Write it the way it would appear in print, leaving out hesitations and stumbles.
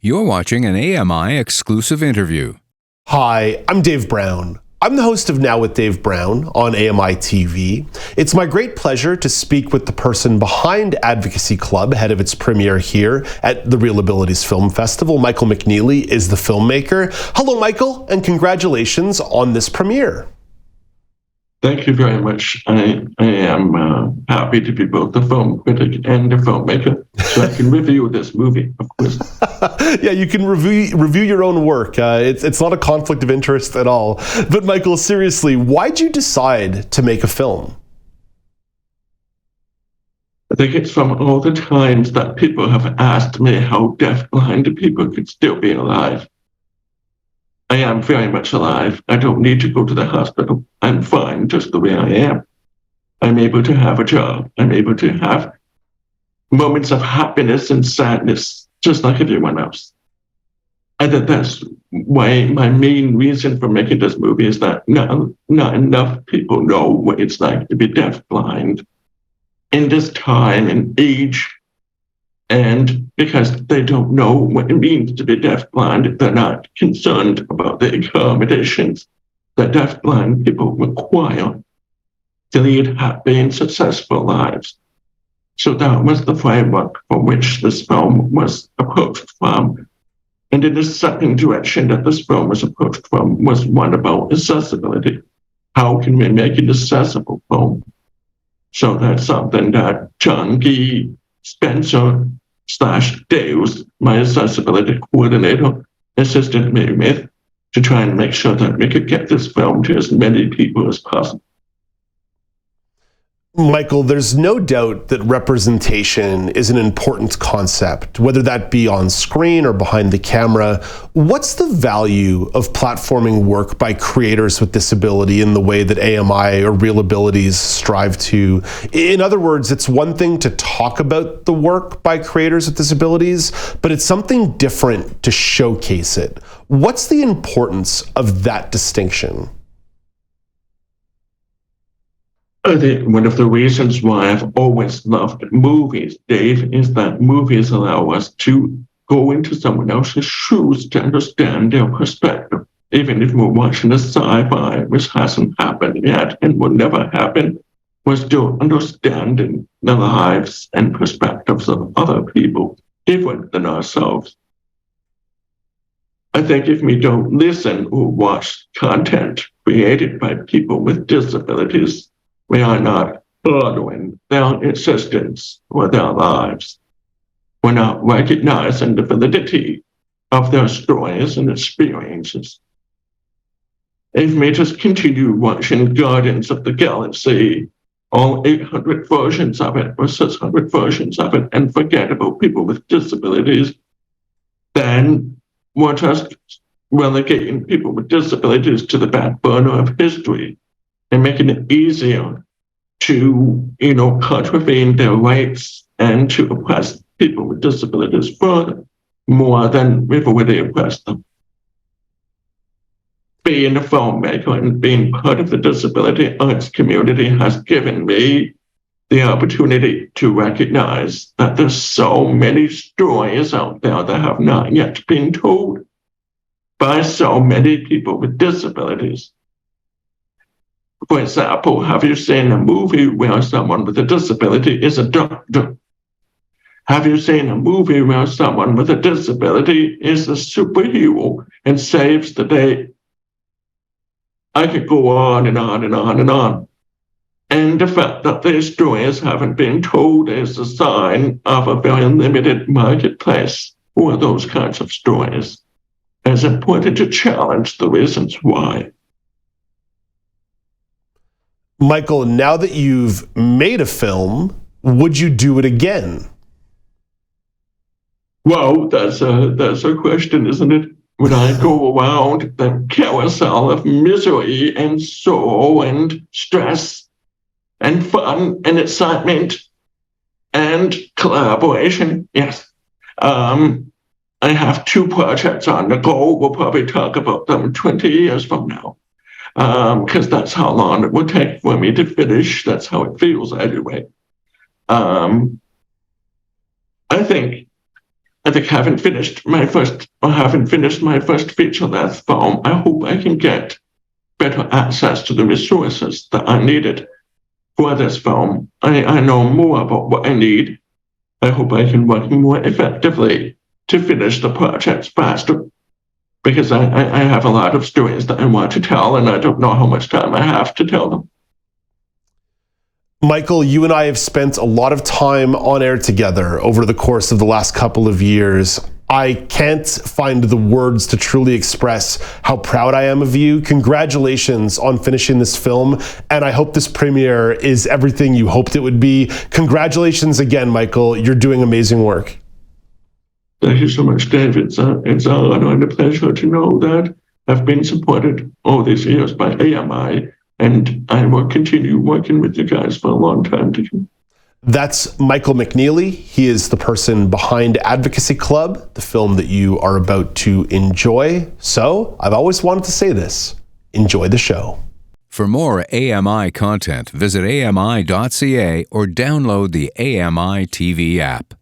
You're watching an AMI exclusive interview. Hi, I'm Dave Brown. I'm the host of Now with Dave Brown on AMI TV. It's my great pleasure to speak with the person behind Advocacy Club ahead of its premiere here at the Real Abilities Film Festival. Michael McNeely is the filmmaker. Hello, Michael, and congratulations on this premiere. Thank you very much. I am happy to be both the film critic and the filmmaker, so I can review this movie, of course. Yeah, you can review your own work. It's not a conflict of interest at all. But Michael, seriously, why'd you decide to make a film? I think it's from all the times that people have asked me how deafblind people could still be alive. I am very much alive. I don't need to go to the hospital. I'm fine just the way I am. I'm able to have a job. I'm able to have moments of happiness and sadness, just like everyone else. I think that's why my main reason for making this movie is that not enough people know what it's like to be deafblind in this time and age. And because they don't know what it means to be deafblind, they're not concerned about the accommodations that deafblind people require to lead happy and successful lives. So that was the framework for which this film was approached from. And in the second direction that this film was approached from was one about accessibility. How can we make an accessible film? So that's something that John Gee Spencer / Deus, my accessibility coordinator, assisted me with to try and make sure that we could get this film to as many people as possible. Michael, there's no doubt that representation is an important concept, whether that be on screen or behind the camera. What's the value of platforming work by creators with disability in the way that AMI or Real Abilities strive to? In other words, it's one thing to talk about the work by creators with disabilities, but it's something different to showcase it. What's the importance of that distinction? I think one of the reasons why I've always loved movies, Dave, is that movies allow us to go into someone else's shoes to understand their perspective. Even if we're watching a sci-fi, which hasn't happened yet and will never happen, we're still understanding the lives and perspectives of other people different than ourselves. I think if we don't listen or watch content created by people with disabilities, we are not honoring their existence or their lives. We're not recognizing the validity of their stories and experiences. If we just continue watching Guardians of the Galaxy, all 800 versions of it or 600 versions of it, and forget about people with disabilities, then we're just relegating people with disabilities to the back burner of history and making it easier to, contravene their rights and to oppress people with disabilities further, more than we've already oppressed them. Being a filmmaker and being part of the disability arts community has given me the opportunity to recognize that there's so many stories out there that have not yet been told by so many people with disabilities. For example, have you seen a movie where someone with a disability is a doctor? Have you seen a movie where someone with a disability is a superhero and saves the day? I could go on and on and on and on. And the fact that these stories haven't been told is a sign of a very limited marketplace for those kinds of stories. It's important to challenge the reasons why. Michael, now that you've made a film, would you do it again? Well, that's a question, isn't it? Would I go around the carousel of misery and sorrow and stress and fun and excitement and collaboration? Yes. I have 2 projects on the go. We'll probably talk about them 20 years from now. Because that's how long it would take for me to finish. That's how it feels anyway. I think I think haven't finished my first feature length film. I hope I can get better access to the resources that I needed for this film. I know more about what I need. I hope I can work more effectively to finish the projects faster, because I have a lot of stories that I want to tell, and I don't know how much time I have to tell them. Michael, you and I have spent a lot of time on air together over the course of the last couple of years. I can't find the words to truly express how proud I am of you. Congratulations on finishing this film, and I hope this premiere is everything you hoped it would be. Congratulations again, Michael. You're doing amazing work. Thank you so much, Dave. It's an honor and a pleasure to know that I've been supported all these years by AMI, and I will continue working with you guys for a long time to come. That's Michael McNeely. He is the person behind Advocacy Club, the film that you are about to enjoy. So I've always wanted to say this: enjoy the show. For more AMI content, visit ami.ca or download the AMI TV app.